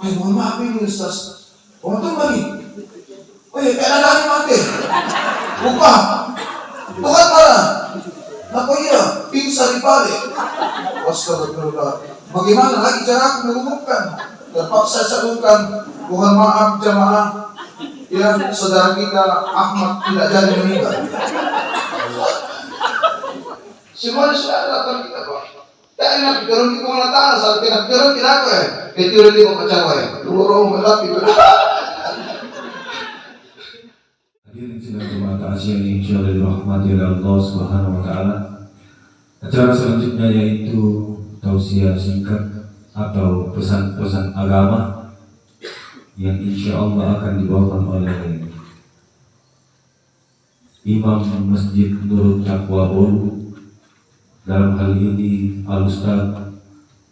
Ay, mohon maaf ini Ustaz. Untung lagi. Kaya lagi mati. Buka. Bukan malah. Apa iya? Pingsan di balik. Astagfirullah. Bagaimana lagi cara aku mengumumkan? Terpaksa saya umumkan. Mohon maaf jamaah. Ya, saudara kita Ahmad tidak jadi meninggal. Semuanya sudah ada laporan kita, Pak. Tak enak turun di kemana tanah saat kena turun tidak apa ya? Keturun di bawah cawa ya. Dua orang melati itu. Hadirin sidang jemaah Asia yang insyaallah dirahmati oleh Allah Subhanahu wa taala. Acara selanjutnya yaitu tausiah singkat atau pesan-pesan agama yang insyaallah akan dibawakan oleh Imam Masjid Nurul Taqwa Bolu. Dalam hal ini Al-Ustaz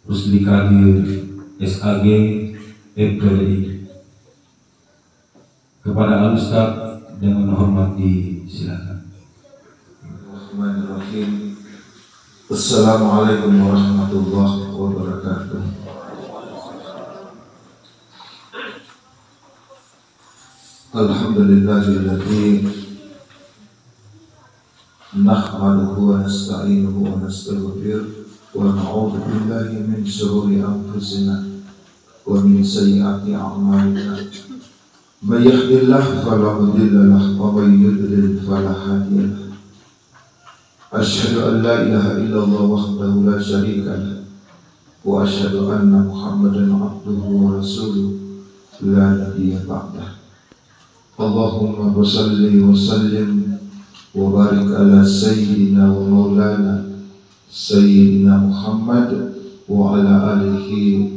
Rusli Kadir SAG FPDI. Kepada Al-Ustaz dengan hormat disilakan. Bismillahirrahmanirrahim. Assalamualaikum warahmatullahi wabarakatuh. Alhamdulillahilladzi nahmaduhu wa nasta'inuhu wa nastaghfiruh wa na'udzu billahi min shururi anfusina wa min sayyiati a'malina. May yahdihillahu fala mudilla lahu wa may yudlil fala hadiya lahu. Asyhadu an la ilaha illallah wahdahu la syarika lahu wa asyhadu anna Muhammadan abduhu wa rasuluh la nabiyya ba'dah. Allahumma shalli wa sallim wa barik ala sayyidina wa maulana sayyidina Muhammad wa ala alihi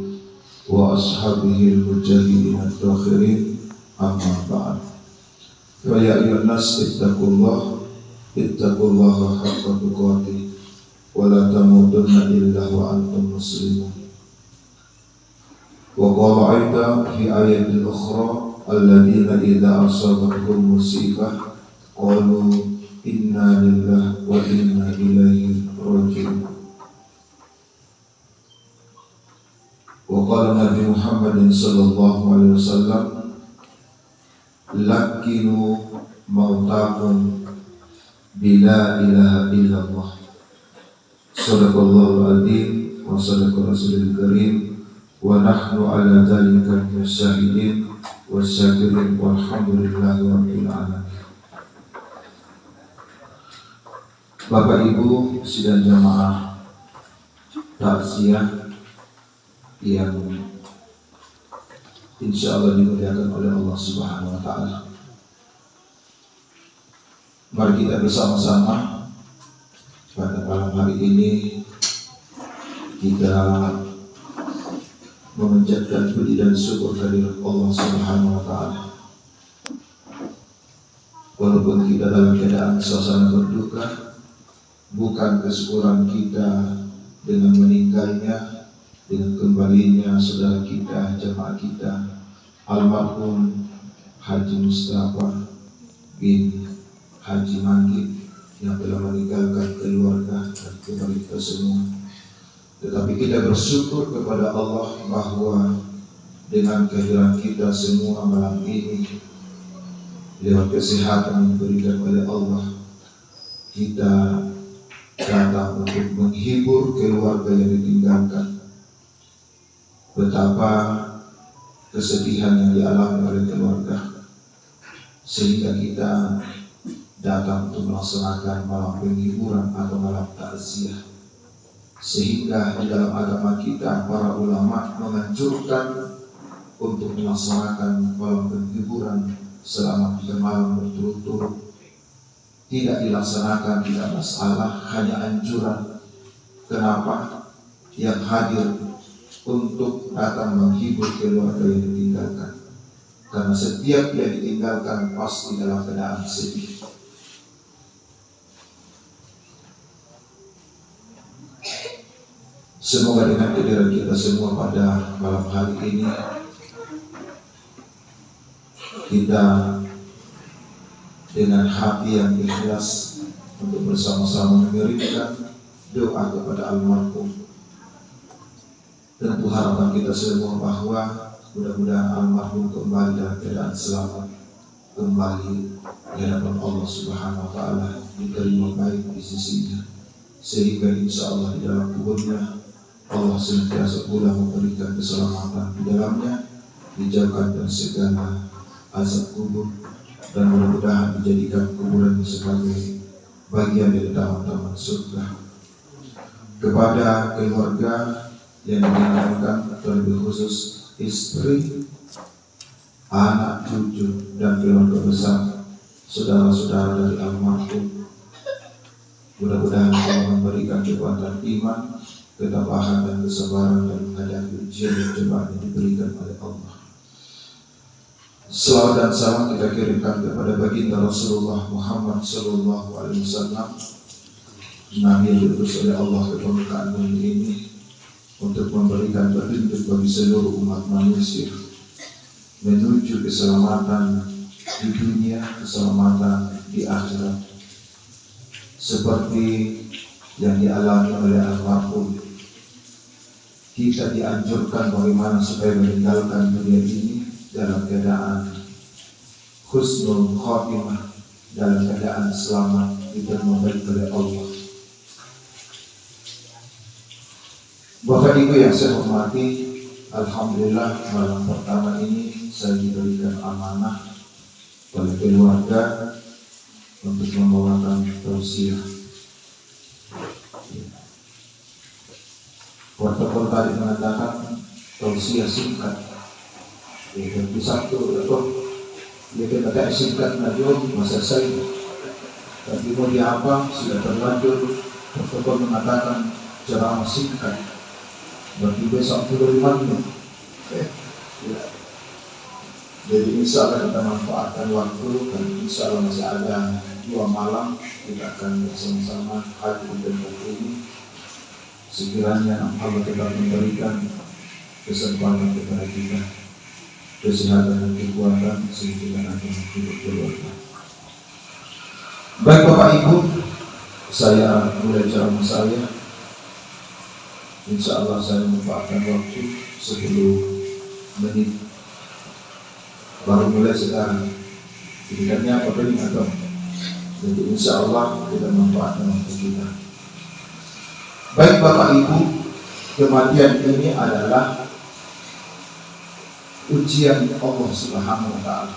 wa ashabihi al-mujahidin al-takhirin, amma ba'd. Fa ya ayyuhan nas ittaqullaha haqqa tuqatih wa la tamutunna illa wa antum muslimun. Wa qala aidan fi ayatin ukhra alladziina idza asabatuhum musibah qalu inna lillahi wa inna ilaihi raji'un. Wa qala Nabi Muhammad sallallahu alaihi wasallam lakinu mautakum bila ilaha illallah. Sadaqallahul adzim wa sadaqa rasulul karim wa nahnu ala dzalika minasy-syahidin wasyakirin walhamdulillahi rabbil alamin. Bapak Ibu sidang jamaah takziah yang insyaallah dimuliakan oleh Allah Subhanahu wa taala. Mari kita bersama-sama pada malam hari ini kita memanjatkan puji dan syukur kehadirat Allah Subhanahu wa taala. Walaupun kita dalam keadaan suasana berduka, bukan kesyukuran kita dengan meninggalnya, dengan kembalinya saudara kita, jamaah kita, almarhum Haji Mustafa bin Haji Manggit yang telah meninggalkan keluarga dan keluarga kita semua. Tetapi kita bersyukur kepada Allah bahwa dengan kehadiran kita semua malam ini, lewat kesehatan yang diberikan oleh Allah, kita datang untuk menghibur keluarga yang ditinggalkan. Betapa kesedihan yang dialami oleh keluarga, sehingga kita datang untuk melaksanakan malam penghiburan atau malam takziah. Sehingga di dalam agama kita para ulama menganjurkan untuk melaksanakan malam penghiburan selama 3 malam berturut-turut. Tidak dilaksanakan tidak masalah, hanya anjuran. Kenapa? Yang hadir untuk datang menghibur keluarga yang ditinggalkan. Karena setiap yang ditinggalkan pasti dalam keadaan sedih. Semoga dengan kehadiran kita semua pada malam hari ini, kita dengan hati yang ikhlas untuk bersama-sama mengirimkan doa kepada almarhum. Tentu harapan kita semua bahwa Mudah-mudahan almarhum kembali dalam keadaan selamat, kembali di hadapan Allah Subhanahu wa Ta'ala, diterima baik di sisinya, sehingga insya Allah di dalam kuburnya Allah senantiasa pula memberikan keselamatan di dalamnya, dijauhkan dari segala azab kubur, dan mudah-mudahan dijadikan kuburan sebagai bagian dari taman-taman surga. Kepada keluarga yang ditinggalkan, terlebih khusus istri, anak, cucu, dan keluarga besar, saudara-saudara dari almarhum, mudah-mudahan Allah memberikan kekuatan iman, ketabahan dan kesabaran dalam menghadapi ujian dan cobaan yang diberikan oleh Allah. Salawat dan salam kita kirimkan kepada baginda Rasulullah Muhammad Sallallahu Alaihi Wasallam, Nabi yang diutus oleh Allah ke permukaan bumi ini untuk memberikan petunjuk bagi seluruh umat manusia menuju keselamatan di dunia, keselamatan di akhirat, seperti yang dialami oleh almarhum. Kita dianjurkan bagaimana supaya meninggalkan dunia ini dalam keadaan husnul khotimah, dalam keadaan selamat, diterima baik oleh Allah. Bapak Ibu yang saya hormati, alhamdulillah malam pertama ini saya diberikan amanah oleh keluarga untuk membawakan tausiah. Protokol tadi mengatakan tausiah singkat. Di Sabtu atau dia kata singkat najum masa saya. Tapi mau dia apa sudah terlanjur protokol mengatakan ceramah singkat. Berarti besok 45 menit. Jadi insya Allah kita manfaatkan waktu, dan insya Allah masih ada 2 malam kita akan bersama-sama hadir dan ini. Sekiranya Allah tetap memberikan kesempatan kepada kita, kesehatan dan kekuatan sehingga kita akan hidup keluarga. Baik Bapak Ibu, saya mulai ceramah saya. Insya Allah saya memanfaatkan waktu 10 menit. Baru mulai sekarang. Tidaknya apa ini atau? Jadi insya Allah kita memanfaatkan waktu kita. Baik Bapak Ibu, kematian ini adalah ujian Allah Subhanahu wa Ta'ala.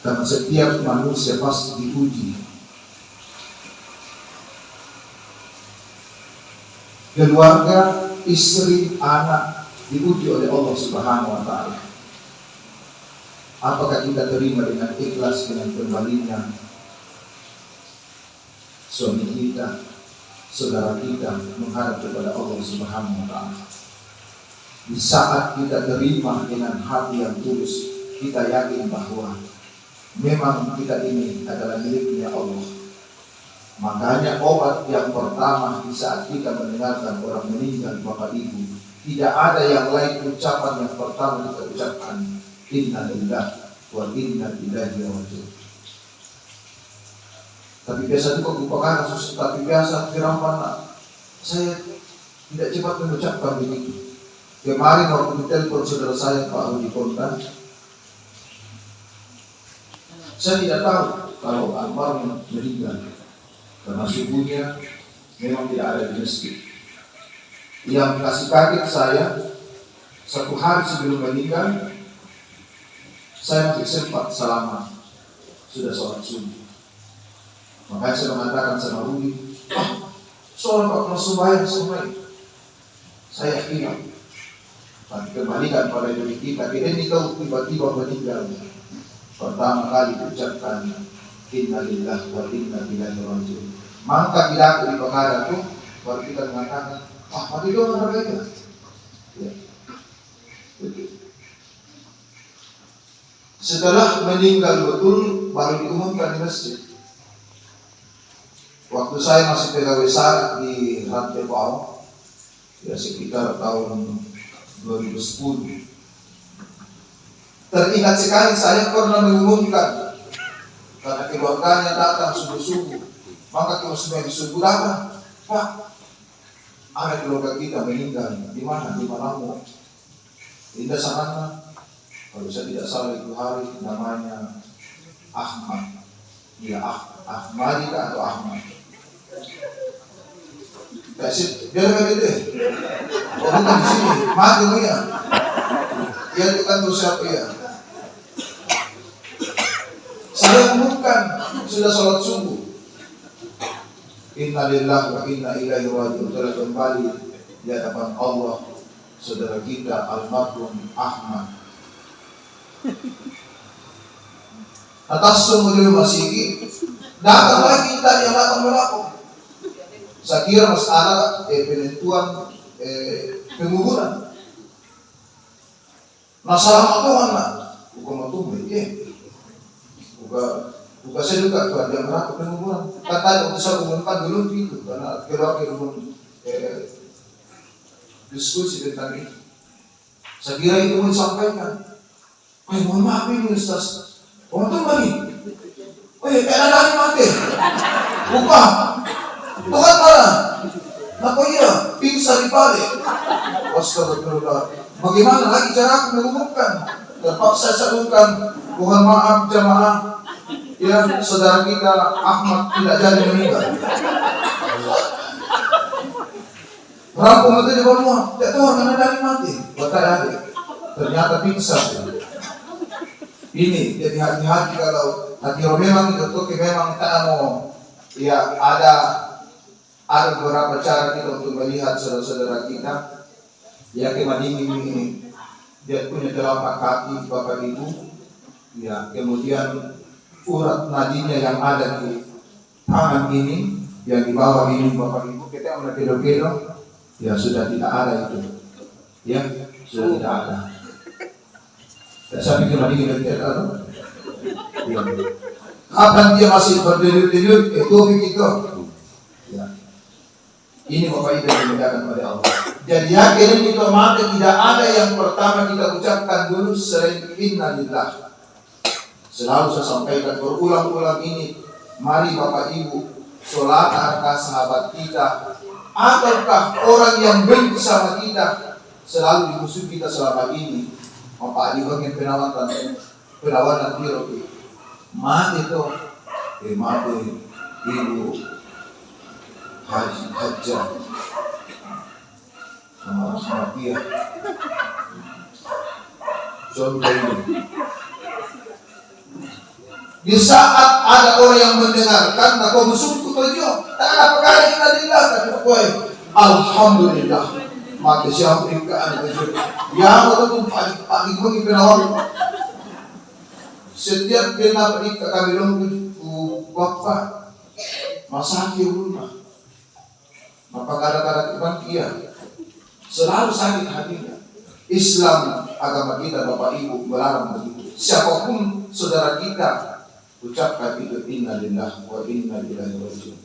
Karena setiap manusia pasti diuji. Keluarga, istri, anak diuji oleh Allah Subhanahu wa Ta'ala. Apakah kita terima dengan ikhlas, dengan kembalinya suami kita, saudara kita menghadap kepada Allah Subhanahu wa Ta'ala. Di saat kita terima dengan hati yang tulus, kita yakin bahwa memang kita ini adalah miliknya Allah. Makanya obat yang pertama di saat kita mendengarkan orang meninggal, Bapak Ibu, tidak ada yang lain ucapan yang pertama kita ucapkan, inna lillahi wa inna ilaihi raji'un. Tapi biasa itu kok lupakan kasus, tapi biasa firman saya tidak cepat mengucapkan begitu. Kemarin waktu ditelepon saudara saya Pak Rudi Kontan, saya tidak tahu kalau almarhum meninggal karena subuhnya memang tidak ada di masjid. Yang kasih kaget saya 1 hari sebelum meninggal, saya masih sempat salaman, sudah sholat subuh. Makanya saya mengatakan sama Rudi, sholat Pak Rasulullah semua saya hilang. Tapi kembalikan pada diri kita, ini kau tiba-tiba meninggal. Pertama kali ucapkan inna lillahi wa inna ilaihi raji'un. Maka bila aku di perkara itu, baru kita mengatakan, mati dong orang itu. Ya. Setelah meninggal betul, baru diumumkan di masjid. Waktu saya masih pegawai syarat di Rantai Pau, ya sekitar tahun 2010. Teringat sekali saya pernah mengumumkan karena keluarganya datang subuh-subuh. Maka kalau sudah di subuh datang, Pak, anak keluarga kita meninggal, di mana? Di Malambo. Indah sana, kalau saya tidak salah itu hari namanya Ahmad. Ya, Ahmadika atau Ahmad. Kasih, biar nggak gede. Oh bukan di sini, mati ya. Dia bukan tuh siapa ya. Saya umumkan sudah sholat subuh. Inna lillahi wa inna ilaihi raji'un. Telah kembali di hadapan Allah saudara kita almarhum Ahmad. Atas semua dia masih datang lagi tadi yang datang berlaku. Saya kira masalah penentuan penguburan. Masalah apa mana? Bukan itu buka saya juga tuan yang berlaku penguburan. Kata waktu saya umumkan dulu itu karena keluarga belum diskusi tentang itu. Saya kira itu mau disampaikan. Mohon maaf ini Ustaz. Tuh lagi. Kena dari mati. Buka. Tuhan mana? Apa iya? Pingsan di balik. Astagfirullah. Bagaimana lagi cara aku mengumumkan? Terpaksa saya umumkan. Mohon maaf jamaah. Ya, saudara kita Ahmad tidak jadi meninggal. Rampung itu di bawah. Tidak tahu kena dari mati. Bapak adik. Ternyata pingsan. Ini jadi hati-hati kalau hati memang itu memang tak mau. Ya ada beberapa cara kita untuk melihat saudara-saudara kita. Ya kemading ini dia punya telapak kaki bapak ibu. Ya kemudian urat nadinya yang ada di tangan ini, yang di bawah ini bapak ibu kita mulai kedo-kedo. Ya sudah tidak ada itu. Ya sudah tidak ada. Saya pikir lagi tidak ada. Kapan dia masih berdiri-diri itu begitu. Ya. Ini bapak ibu dimuliakan oleh Allah. Jadi yakin kita mati tidak ada yang pertama kita ucapkan dulu selain innalillah. Selalu saya sampaikan berulang-ulang ini. Mari bapak ibu sholat atas sahabat kita. Ataukah orang yang benci sama kita selalu dimusuh kita selama ini. Bapak di bagian penawaran biro mati itu mati ibu Hajjah sama dia contoh ini di saat ada orang yang mendengarkan kau musuhku terjun tak ada perkara yang adillah tapi alhamdulillah maka siapa ikan itu yang itu pagi bagi penawar setiap penawar ikan kami lombu bapak masaki rumah maka kadang-kadang iman kia selalu sakit hatinya. Islam agama kita bapak ibu melarang begitu. Siapapun saudara kita ucapkan itu innalillah wa inna ilaihi raji'un.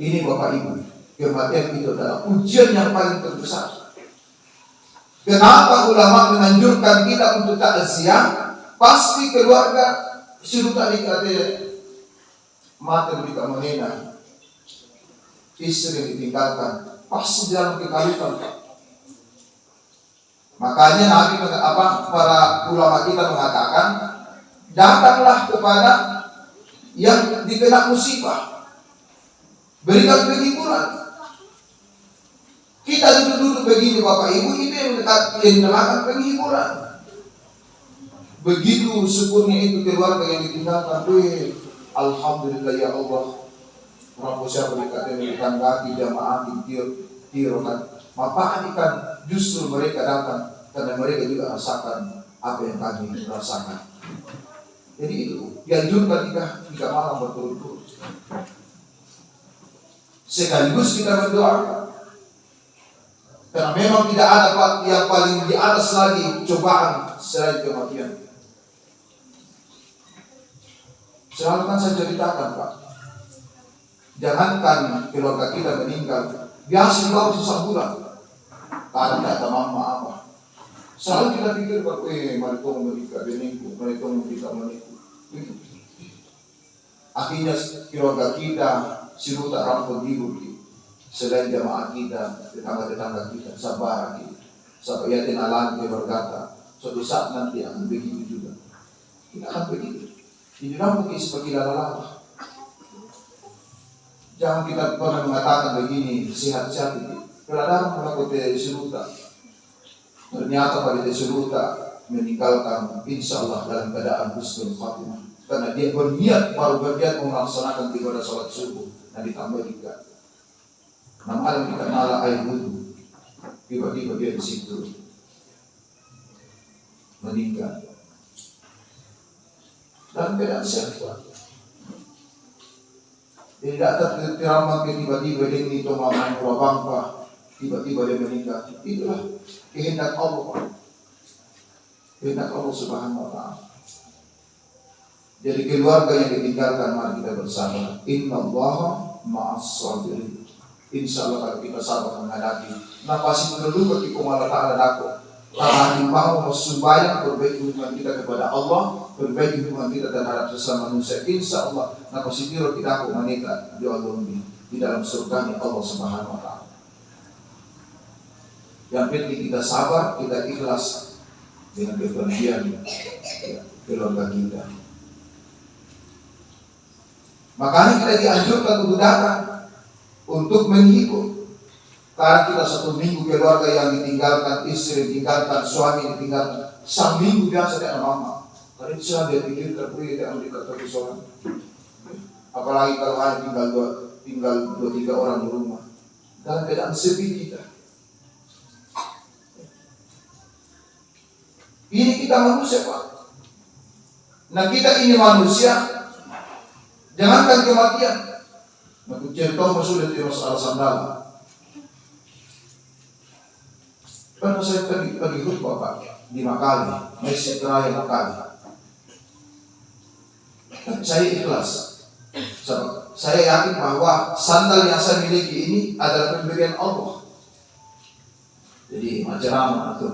Ini bapak ibu, kematian itu adalah ujian yang paling terbesar. Kenapa ulama menganjurkan kita untuk takziah? Pasti keluarga sudah tadi kata mati berita menghina, istri ditinggalkan, pasti dalam kekalutan. Makanya Nabi para ulama kita mengatakan, datanglah kepada yang dikena musibah, berikan penghiburan. Kita duduk-duduk begini bapak ibu, ini yang dinamakan penghiburan. Begitu syukurnya itu keluarga yang ditinggalkan, alhamdulillah ya Allah. Rabu siapa dikatakan memberikan kaki jamaah tirokan. Maka ikan justru mereka datang karena mereka juga rasakan apa yang kami rasakan. Jadi itu dianjurkan tiga malam berturut-turut. Sekaligus kita berdoa. Karena memang tidak ada yang paling di atas lagi cobaan selain kematian. Selalu kan saya ceritakan Pak, jangankan keluarga kita meninggal, biasa dibawa susah bulan, kadang tak ada mama apa. Selalu kita pikir Pak, mari kau menikah deningku, mari kau menikah menikah. Akhirnya keluarga kita siruta rampung hidup. selain jamaah kita, tetangga-tetangga kita, sabar kita. Sampai yatin alam dia berkata, suatu saat nanti akan begitu juga. Kita akan begitu. Ini mungkin seperti lala-lala. Jangan kita pernah mengatakan begini, sehat-sehat ini. Kalau ada melakukan seruta, ternyata pada seruta meninggalkan insya Allah dalam keadaan husnul khatimah. Karena dia berniat, baru berniat melaksanakan ibadah salat subuh. Dan ditambah juga. Nah malam kita malah air wudhu. Tiba-tiba dia di situ meninggal. Dan keadaan sehat. Tidak tertiramat tiba-tiba dia itu makan bangka. Tiba-tiba dia meninggal. Itulah kehendak Allah. Kehendak Allah Subhanahu wa ta'ala. Jadi keluarga yang ditinggalkan, mari kita bersabar. Innallaha ma'as sabirin. Insya Allah kalau kita sabar menghadapi pasti menurut kita malah ta'ala dapat. Karena mau supaya perbaiki hubungan kita kepada Allah, perbaiki hubungan kita terhadap sesama manusia. Insya Allah pasti kita akan menikah di dalam surga Allah Subhanahu wa ta'ala. Yang penting kita sabar, kita ikhlas dengan kepergian keluarga kita. Makanya kita dianjurkan untuk datang, untuk menghibur. Karena kita 1 minggu keluarga yang ditinggalkan, istri ditinggalkan, suami ditinggalkan. 1 minggu biasa dengan mama. Karena itu sudah dia pikir terpilih dengan dekat suami. Apalagi kalau hanya tinggal 2-3 orang di rumah. Dalam keadaan sepi kita. Ini kita manusia, Pak. Nah kita ini manusia. Jangankan kematian. Aku cerita sudah di masalah sandal. Karena saya pergi khutbah Pak di Makali, Masjid Raya Makali. Tapi saya ikhlas. Saya yakin bahwa sandal yang saya miliki ini adalah pemberian Allah. Jadi macam itu.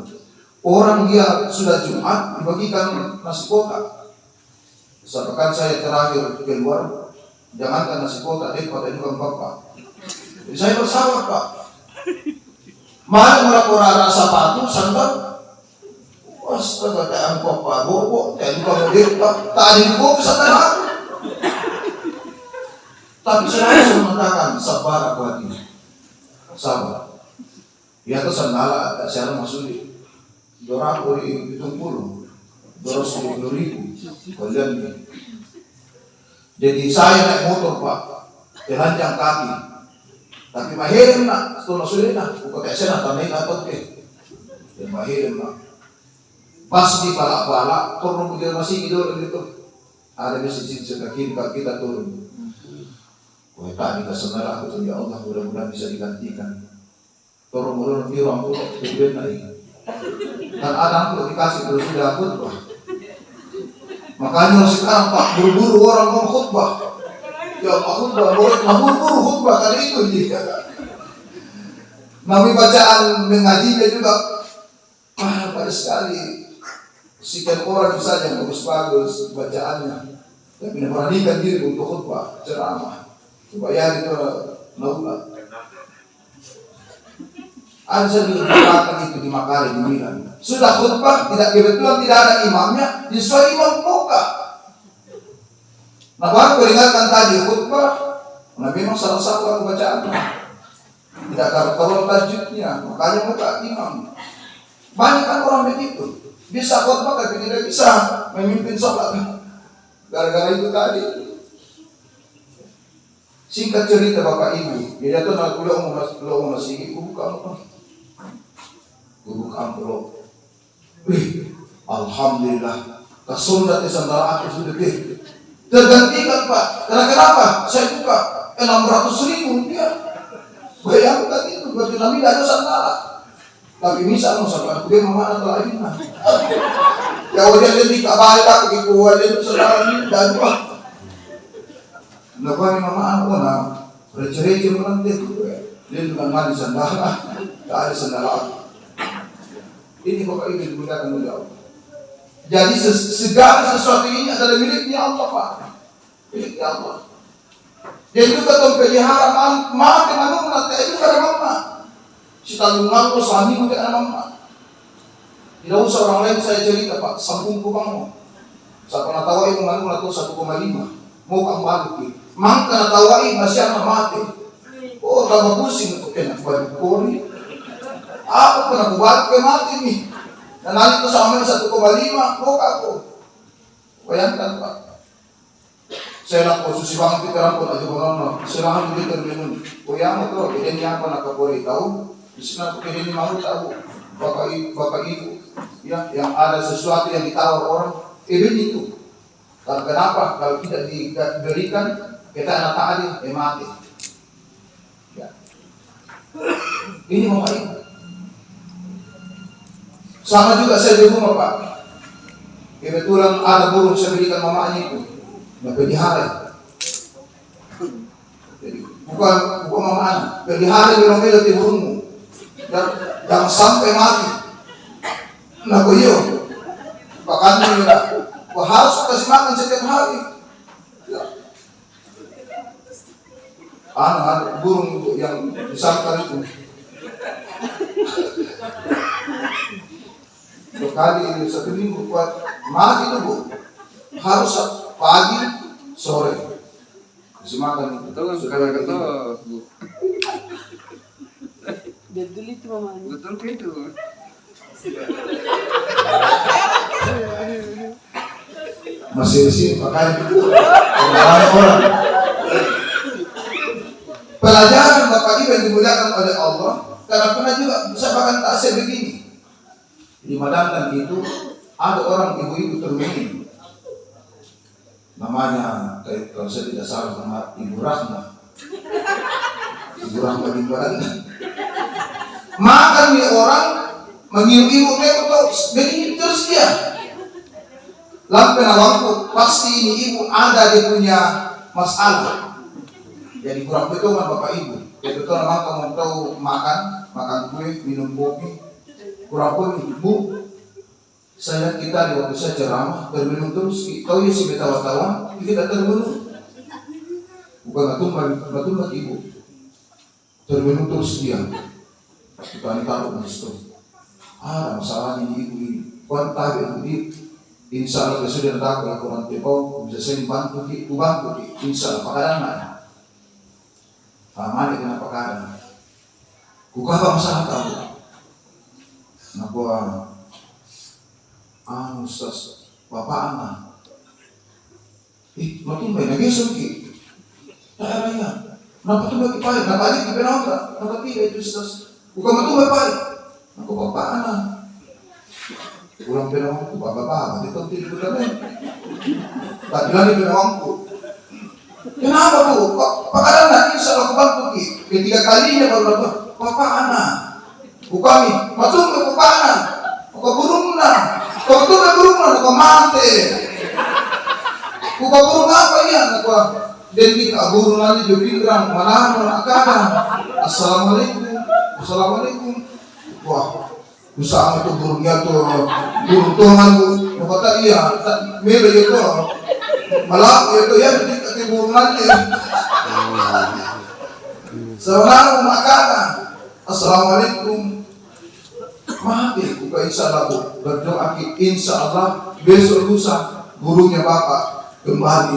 Orang dia sudah Jumat dibagikan nasi kotak. Misalkan saya terakhir keluar, jangankan nasi kotak, dia pada juga Bapak. Jadi saya bersabar Pak. Mana murah-murah sepatu, sandal, astaga, kayak angkop Pak, bobo, kayak juga mobil Pak, tadi bobo sandal aku. Tapi saya mengatakan, sabar aku hati, sabar. Ya itu sandal, saya masuk di dorang di hitung puluh, 210.000, kalian ini. Jadi saya naik motor Pak, telanjang kaki. Tapi mahirin nak, setelah sudah nak, buka kesen atau naik atau ke, dan mahirin nak. Pas di balak-balak, turun begitu masih tidur gitu. Ada mesin sekakin kalau kita turun. Wah tadi kesenara aku tuh ya Allah, mudah-mudahan bisa digantikan. Turun di ruang pulak, kemudian naik. Dan ada aku dikasih terus sudah khutbah. Makanya sekarang Pak, buru-buru orang mau khutbah. Ya Allah khutbah, buru-buru khutbah kali itu dia. Nabi bacaan mengajinya juga pada sekali. Sekian orang saja yang bagus-bagus bacaannya. Tapi memberanikan diri untuk khutbah, ceramah. Supaya itu naulah. Ada dikatakan itu di Makari di Milan. Sudah khutbah, tidak kebetulan tidak ada imamnya, disuruh imam buka. Nah baru peringatkan tadi khutbah, nah memang salah satu bacaan. Tidak karuan tajuknya, makanya buka imam. Banyak kan orang begitu, bisa khutbah tapi tidak bisa memimpin sholat. Gara-gara itu tadi. Singkat cerita Bapak Ibu, dia tuh nak kuliah mau masih ibu buka. Guru amplop. Wih, alhamdulillah. Kesundat di sandal aku sudah deh. Tergantikan Pak. Karena kenapa? Saya buka 600.000 dia. Bayangkan itu berarti Nabi tidak ada sandal. Tapi misalnya sampai aku dia mana telah ini. Ya udah dia tidak balik aku di kuat itu sandal ini dan Pak. Lepas ini mama aku nak receh-receh melantik. Dia bukan mandi sandal. Tak ada sandal aku. Ini Bapak Ibu dimuliakan oleh Allah. Jadi segala sesuatu ini adalah miliknya Allah Pak. Miliknya Allah. Dia juga tuh pelihara mati manungna teh itu kada mama. Si tanggungan ko suami mo kada mama. Tidak usah orang lain saya cerita Pak, sambung ko kamu. Sa panatawai mo manungna to 1,5. Mau kang balik. Mang kanatawai masih anak mati. Oh, tambah pusing itu enak balik kori. Aku pernah balik ke mati nih. Dan nanti itu sama 1,5 mau aku. Bayangkan Pak. Saya nak posisi banget pikiran pun aja orang silakan kita terminum. Oh yang itu ini apa nak kapolri tahu? Di sini aku ini mau tahu. Bapak ibu, ya yang ada sesuatu yang ditawar orang, itu. Kalau kenapa? Kalau tidak diberikan, kita anak adil, mati. Ya. Ini bapak ibu. Sama juga saya di rumah Pak. Kebetulan ada burung saya berikan mamanya itu. Nggak pelihara. Jadi, bukan mama anak. Pelihara di rumah itu burungmu. Jangan sampai mati. Nah, iyo. Bahkan juga, harus kasih makan setiap hari. Ya. Anak burung yang disangkar itu. Sekali 1 minggu kuat mati itu Bu. Harus pagi sore kasih makan itu. Betul sekali betul Bu. Betul itu mama. Betul gitu. Masih sih pakai orang. Pelajaran Bapak Ibu yang dimuliakan oleh Allah, karena pernah juga bisa bahkan tak begini. Di Madantan itu ada orang ibu-ibu termini. Namanya kalau saya tidak salah nama Ibu Rahma. Ibu Rahma di Madantan. Makan nih orang mengiu-iu atau begini terus dia. Lampu nawangku pasti ini ibu ada dia punya masalah. Jadi kurang betul kan Bapak Ibu. Ya betul memang kamu tahu makan kue, minum kopi. Kurang pun Bu, saya kita di waktu saya ceramah terminum terus. Tahu ya si betawa-tawa kita terminum. Bukan batum Ibu. Terminum terus dia. Kita taruh itu. Ada masalah ini ibu ini. Kuantai ini. Insya Allah sudah datang laporan TPO bisa saya bantu insya Allah pakaran mana? Paman kenapa pakaran? Kuka apa masalah tahu? Nakuan, Ustaz, bapak anak. Makin banyak lagi sungki. Daerahnya. Kenapa tuh bagi pahit? Kenapa aja kita nonton? Kenapa tidak itu Ustaz? Bukan betul bagi pahit. Aku bapak anak. Ulang penawangku, bapak-bapak, itu tidak betul. Tak bilang di penawangku. Kenapa Bu? Pakaran nanti insya Allah bantu ketiga kalinya baru dapat bapak anak. Bukami, matung ke bapak anak. Buka burung na. Kau tuh ke burung na, kau mati. Buka burung apa ya? Nakwa. Dan kita burung nanti jupindrang, mana akada. Assalamualaikum. Wah. Usah itu burungnya tuh burung tuhan Bu. Kata iya, mele itu malah itu ya ketika burung nanti. Seorang makanan. Assalamualaikum. Mati buka insya Allah berdoa insya Allah besok lusa burungnya Bapak kembali.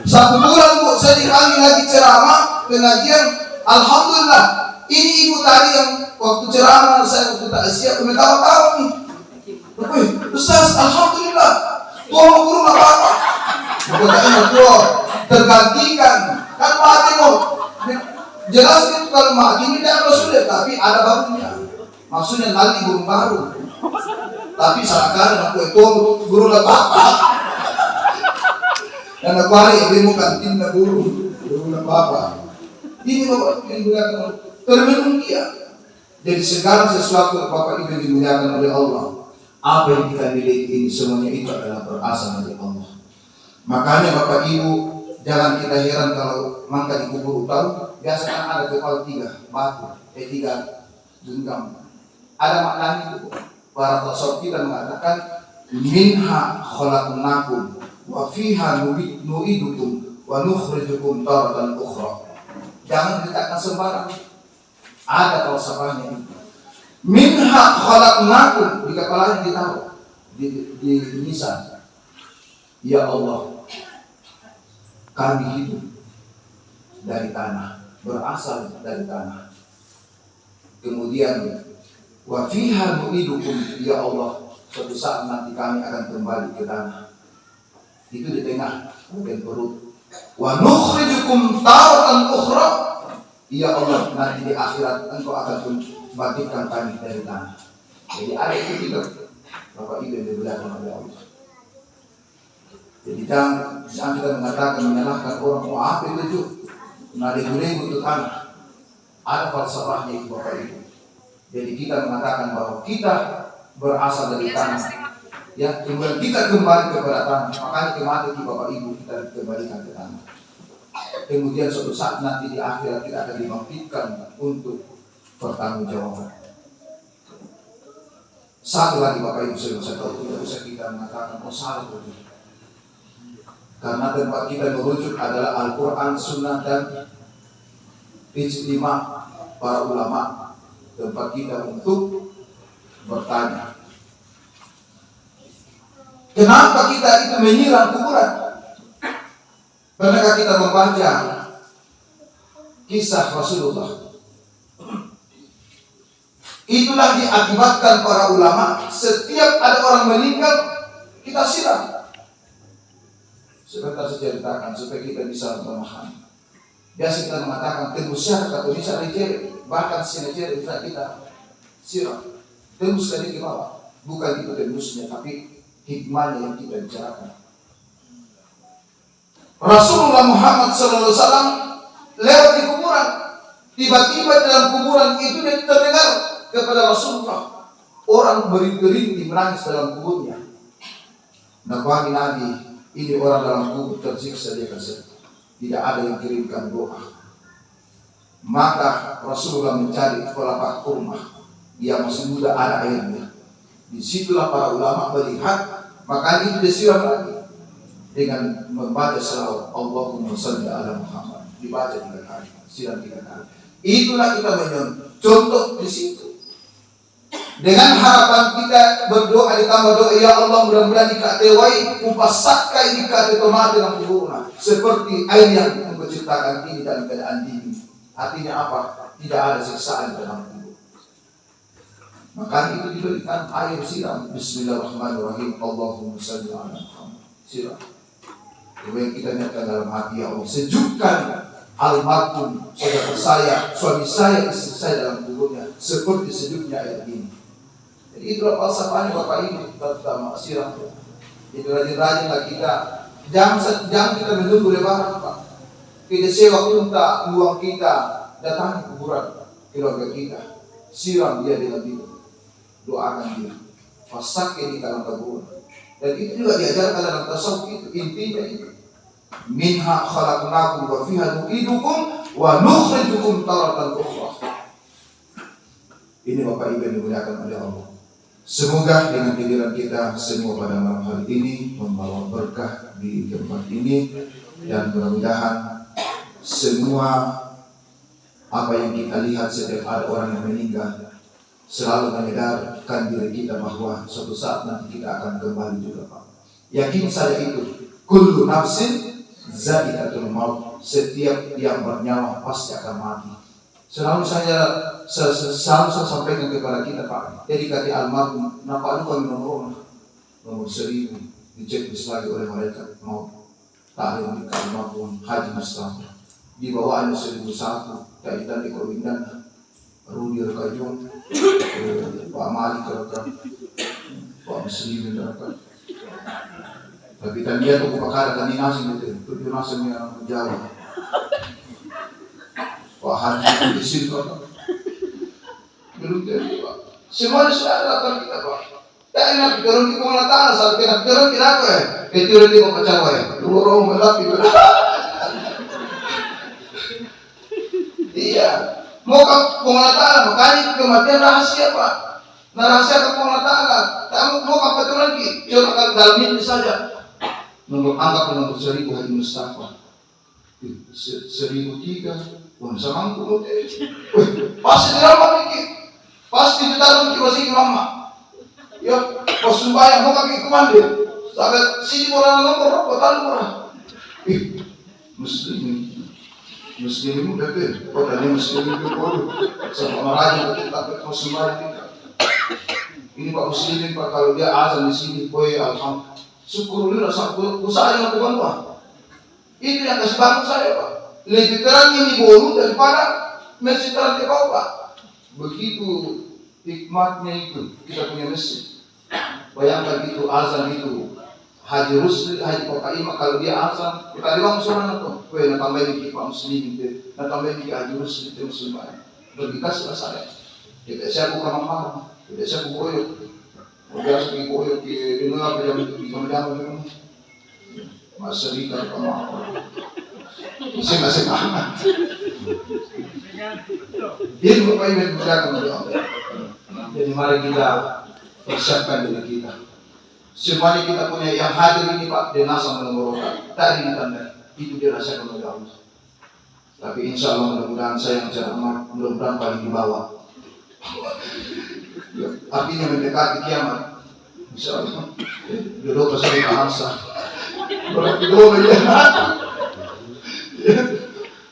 1 bulan Bu saya dipanggil lagi ceramah pengajian. Alhamdulillah ini ibu tadi yang waktu ceramah saya waktu tak siap ketawa-tawa nih. Ustaz, alhamdulillah. Tuhan burung apa? Bukannya Tuhan tergantikan. Kan mati kok. Jelas itu kalau mati ini tidak sudah, tapi ada barunya. Maksudnya nanti burung baru. Tapi seakan aku itu burung apa? Dan aku hari ini bukan tindak burung apa? Ini bapak yang dimuliakan terminum dia. Jadi segala sesuatu Bapak Ibu dimuliakan oleh Allah. Apa yang kita miliki ini semuanya itu adalah berasal dari Allah. Makanya Bapak Ibu jangan kita heran kalau mangga dikubur tahu. Biasanya ada kepala 3 batu, 3 genggam. Ada maknanya itu. Para tasawuf kita mengatakan minha khalaqnakum wa fiha nu'idukum wa nukhrijukum taratan ukhra. Jangan diletakkan sembarang. Ada falsafahnya itu. Minha khalaqnakum, di kepalanya ditaruh di nisan. Ya Allah, kami hidup dari tanah, berasal dari tanah. Kemudian wa fiha nu'idukum, ya Allah, suatu saat nanti kami akan kembali ke tanah. Itu di tengah bagian perut. Wa nukhrijukum taratan ukhra, ya Allah, nanti di akhirat Engkau akan bangkitkan kami dari tanah. Jadi ada itu juga Bapak Ibu yang dimuliakan oleh Allah. Jadi jangan kita mengatakan menyalahkan orang, oh apa itu nadi-nadi untuk tanah. Ada falsafahnya itu Bapak Ibu. Jadi kita mengatakan bahwa kita berasal dari tanah, ya, kemudian kita kembali kepada tanah. Makanya kematian Bapak Ibu kita kembalikan ke tanah. Kemudian suatu saat nanti di akhirat kita akan dibangkitkan untuk pertanggungjawaban. Satu lagi Bapak Ibu saya tahu tidak usah kita mengatakan oh salah begitu. Karena tempat kita merujuk adalah Al-Quran, Sunnah dan ijtima' para ulama. Tempat kita untuk bertanya. Kenapa kita itu menyiram kuburan? Pernahkah kita membaca kisah Rasulullah? Itulah diakibatkan para ulama. Setiap ada orang meninggal, kita siram. Sebentar saya ceritakan supaya kita bisa memahami. Biasa kita mengatakan tembus syarq atau bisa reject, bahkan sinajir bisa kita siram. Tembus dari ke bawah. Bukan itu tembusnya, tapi hikmahnya yang kita bicarakan. Rasulullah Muhammad SAW lewat di kuburan. Tiba-tiba dalam kuburan itu dia terdengar kepada Rasulullah orang berintih menangis dalam kuburnya. Nabi Nabi, ini orang dalam kubur tersiksa dia kasih. Tidak ada yang kirimkan doa. Maka Rasulullah mencari kelapa kurma yang masih muda ada airnya. Disitulah para ulama melihat, maka itu disiram lagi dengan membaca salawat Allahumma shalli ala Muhammad, dibaca 3 kali, siram 3 kali. Itulah kita contoh di situ. Dengan harapan kita berdoa ditambah doa, ya Allah mudah-mudahan dikatewai upasakkai dikatewai dalam kuburna seperti air yang Engkau ciptakan ini dalam keadaan dingin. Artinya apa? Tidak ada siksaan dalam kubur. Maka itu diberikan air siram. Bismillahirrahmanirrahim. Allahumma shalli ala Muhammad. Siram. Kemudian kita nyatakan dalam hati, ya Allah, sejukkan almarhum saudara saya, suami saya, istri saya dalam kuburnya seperti sejuknya air ini. Jadi itulah falsafahnya Bapak Ibu terutama siram. Jadi rajin-rajinlah kita. Jangan kita menunggu lebaran Pak. Kita sewa unta, uang kita, datangi kuburan keluarga kita, siram dia dengan itu, doakan dia, fasak ini dalam kuburan. Dan itu juga diajarkan dalam tasawuf itu, intinya itu. Minha khalaqnakum wa fiha nu'idukum wa nukhrijukum taratan ukhra. Ini Bapak Ibu yang dimuliakan oleh Allah. Semoga dengan kehadiran kita semua pada malam hari ini membawa berkah di tempat ini, dan mudah-mudahan semua apa yang kita lihat setiap ada orang yang meninggal selalu menyadarkan diri kita bahwa suatu saat nanti kita akan kembali juga Pak. Yakin saja itu. Kullu nafsin za'iqatul maut. Setiap yang bernyawa pasti akan mati. Selalu saya sampaikan kepada kita Pak. Jadi kata almarhum, nampak lupa nomor 1000 dicek lagi oleh malaikat maut. Tahrim di almarhum Haji Mustafa. Di bawahnya 1001 kaitan di kawindan Rudi Rekajun, Pak Malik Rekaj, Pak Muslimin Rekaj. Tapi tadi dia tuh pakar tadi nasi itu, tujuh nasi yang Jawa. Pak Haji di sini Pak. Belum jadi Pak. Semua sudah lakukan kita Pak. Ya enak turun di kemana tanah saat kita turun kita apa ya? Itu nanti mau pecah ya. Lurung melap itu. Iya. Mau ke pengelolaan, makanya kematian rahasia Pak. Nah rahasia ke pengelolaan. Kamu mau apa itu lagi? Coba dalam ini saja. Anggap nomor 1000 Haji Mustafa. 1.003. Wah, samangku mo te. Pasti dirama mikir. Pasti ditaruh di wasi mama. Ya, pas sembahyang mau kaki kumande. Sampai sini orang nomor kota nomor. Muslim itu betul. Kodanya Muslim itu bodoh. Sama marahnya kita tapi mau sembahyang kita. Ini Pak Muslimin Pak, kalau dia azan di sini, boy alhamdulillah. Syukurlah usaha yang lakukan Pak. Itu yang kasih bantu saya Pak. Lebih terang ini bolu daripada masjid terang di bawah Pak. Begitu hikmatnya itu kita punya masjid. Bayangkan itu azan itu Haji Rusli, Haji Pokaima kalau dia azan kita liwang suara itu. Weh nak tambahin di Pak Muslim itu, nak tambahin di Haji Rusli itu Musliman. Berbikas saya. Kita saya bukan marah, kita saya bukoyok. Biasa bukoyok di dunia apa yang di kemudian itu. Masa dikar kemana? Saya masih paham. Dia lupa yang berjalan dengan jadi mari kita persiapkan diri kita. Semuanya kita punya yang hadir ini Pak dinasa menengorokan. Tadi ditanda itu dirasakan oleh Allah. Tapi insya Allah mudah-mudahan saya yang ceramah mudah-mudahan paling di bawah. Artinya mendekati kiamat. Insya Allah. Duduk pasal bahasa. Berarti dua melihat.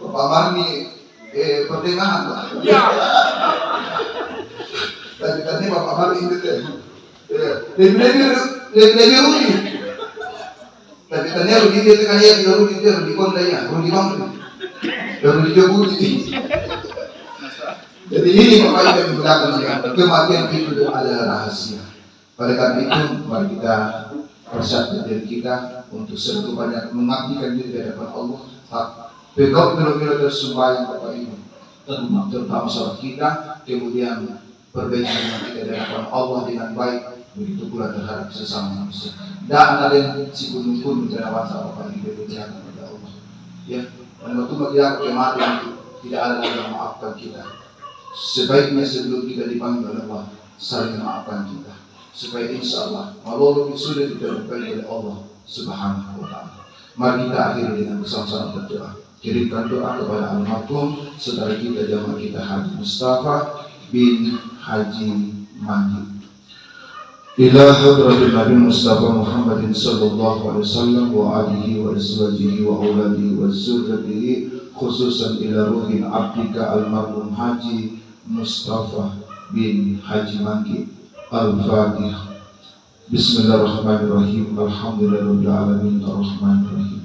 Bapak Marni pertengahan Pak. Tadi Bapak Marni itu lebih rugi. Tapi ternyata rugi dia tekan ya tidak rugi dia rugi kondanya rugi banget. Rugi jebuli. Jadi ini Bapak Ibu yang belakang kematian itu adalah rahasia. Oleh karena itu mari kita persiapkan diri kita untuk selalu banyak mengabdikan diri di hadapan Allah. Pegawai bila-bila tersembahyang Bapak Ibu, terutama sholat kita, kemudian perbedaan kita di hadapan Allah dengan baik, begitu pula terhadap sesama manusia. Dan ada yang si gunung-gunung dan awasa Bapak Ibu berjalan kepada Allah. Ya, dan waktu bagi kematian itu tidak ada lagi yang memaafkan kita. Sebaiknya sebelum kita dipanggil oleh Allah, saling memaafkan kita. Supaya insya Allah, walau sudah kita dipanggil oleh Allah Subhanahu wa Ta'ala. Mari kita akhiri dengan bersama-sama berdoa. Kirimkan doa kepada almarhum saudara kita jamaah kita Haji Mustafa bin Haji Mandi. Ila hadratin Nabi Mustafa Muhammadin sallallahu alaihi wasallam wa alihi wa azwajihi wa auladihi wa zurriyyatihi khususan ila ruhin abdika almarhum Haji Mustafa bin Haji Mandi. Al-Fatihah. Bismillahirrahmanirrahim. Alhamdulillahirabbil alamin arrahmanir rahim.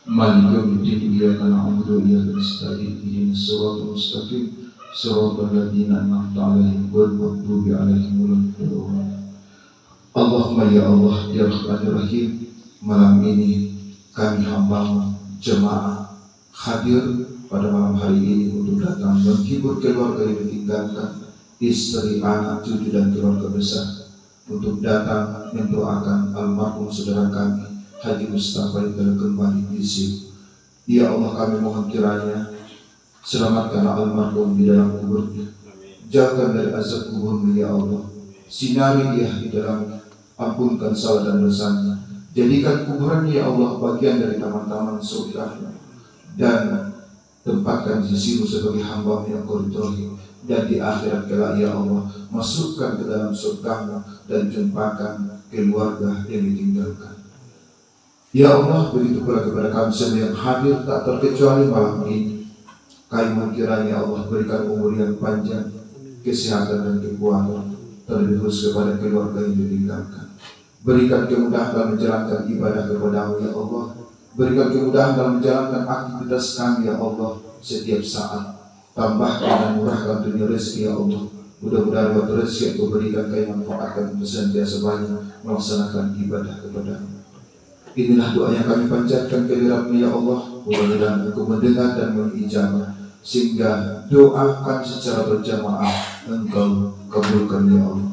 Maliki yaumiddin iyyaka na'budu wa iyyaka nasta'in ihdinas siratal mustaqim siratal ladzina an'amta 'alaihim ghairil maghdubi 'alaihim waladdallin. Allahumma ya Allah ya Rahmanir Rahim, malam ini kami hamba-Mu jemaah hadir pada malam hari ini untuk datang menghibur keluarga yang ditinggalkan, istri, anak, cucu dan keluarga besar, untuk datang mendoakan almarhum saudara kami Haji Mustafa yang telah kembali di sini. Ya Allah, kami mohon kiranya selamatkan almarhum di dalam kuburnya, jauhkan dari azab kuburnya ya Allah, sinari dia di dalamnya, ampunkan salah dan dosanya, jadikan kuburannya ya Allah bagian dari taman-taman surga, dan tempatkan sisimu sebagai hamba yang Kau ridhoi, dan di akhirat kelak ya Allah masukkan ke dalam surga-Mu dan jumpakan keluarga yang ditinggalkan. Ya Allah, begitu pula kepada kami semua yang hadir tak terkecuali malam ini. Kami kiranya ya Allah berikan umur yang panjang, kesehatan dan kekuatan, terlebih khusus kepada keluarga yang ditinggalkan. Berikan kemudahan dalam menjalankan ibadah kepada-Mu ya Allah. Berikan kemudahan dalam menjalankan aktivitas kami ya Allah setiap saat. Tambahkan dan murahkan dunia rezeki ya Allah. Mudah-mudahan waktu rezeki yang Kau berikan kami manfaatkan senantiasa banyak melaksanakan ibadah kepada-Mu. Inilah doa yang kami panjatkan kehadirat-Mu ya Allah. Mudah-mudahan Engkau mendengar dan mengijabah, sehingga doa kami secara berjamaah Engkau kabulkan ya Allah.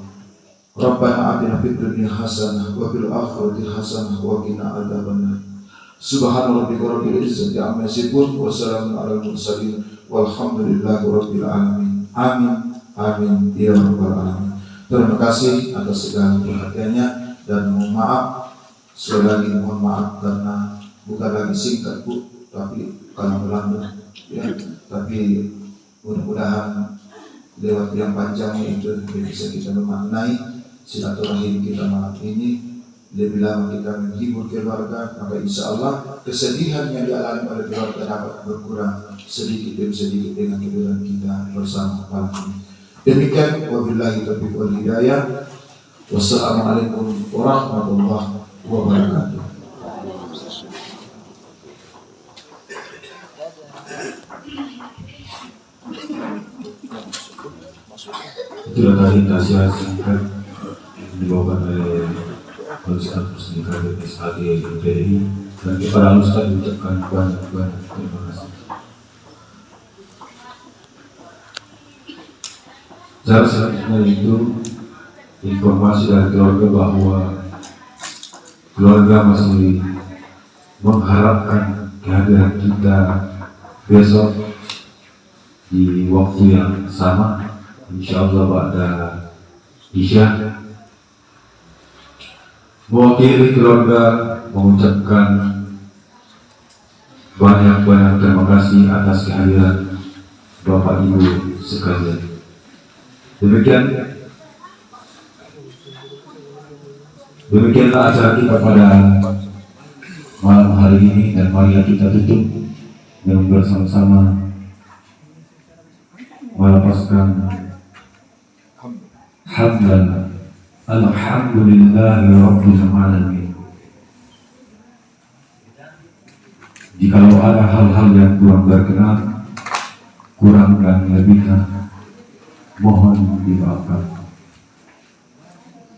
Rabbana atina fid dunya hasanah wa fil akhirati hasanah wa qina adzabannar. Subhana rabbika rabbil izzati amma yasifun wa salamun alal mursalin walhamdulillahi rabbil alamin. Amin. Amin ya rabbal alamin. Terima kasih atas segala perhatiannya dan mohon maaf sekali lagi, mohon maaf karena bukan lagi singkat Bu, tapi kalau melambung ya, tapi mudah-mudahan lewat yang panjangnya itu bisa kita memaknai silaturahim kita malam ini. Lebih lama kita menghibur keluarga, maka insya Allah kesedihan yang dialami oleh keluarga dapat berkurang sedikit demi sedikit dengan kehadiran kita bersama malam ini. Demikian, wabillahi taufiq wal hidayah. Wassalamualaikum warahmatullahi wabarakatuh. Itulah tadi tausiah singkat yang dibawakan oleh Ustaz Muslihat SAD MPI, dan kepada Ustaz diucapkan banyak terima kasih. Cara selanjutnya itu informasi dari keluarga bahwa keluarga masih mengharapkan kehadiran kita besok di waktu yang sama, insyaallah pada Isya. Mewakili keluarga mengucapkan banyak terima kasih atas kehadiran Bapak Ibu sekalian. Demikianlah acara kita pada malam hari ini, dan mari kita tutup dengan bersama-sama melapaskan hamdan alhamdulillahi rabbil alamin. Jikalau ada hal-hal yang kurang berkenan, kurang dan lebihnya, mohon dimaafkan.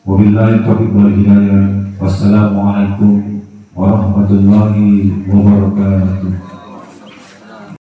Wabillahi taufiq wal hidayah. Wassalamualaikum warahmatullahi wabarakatuh.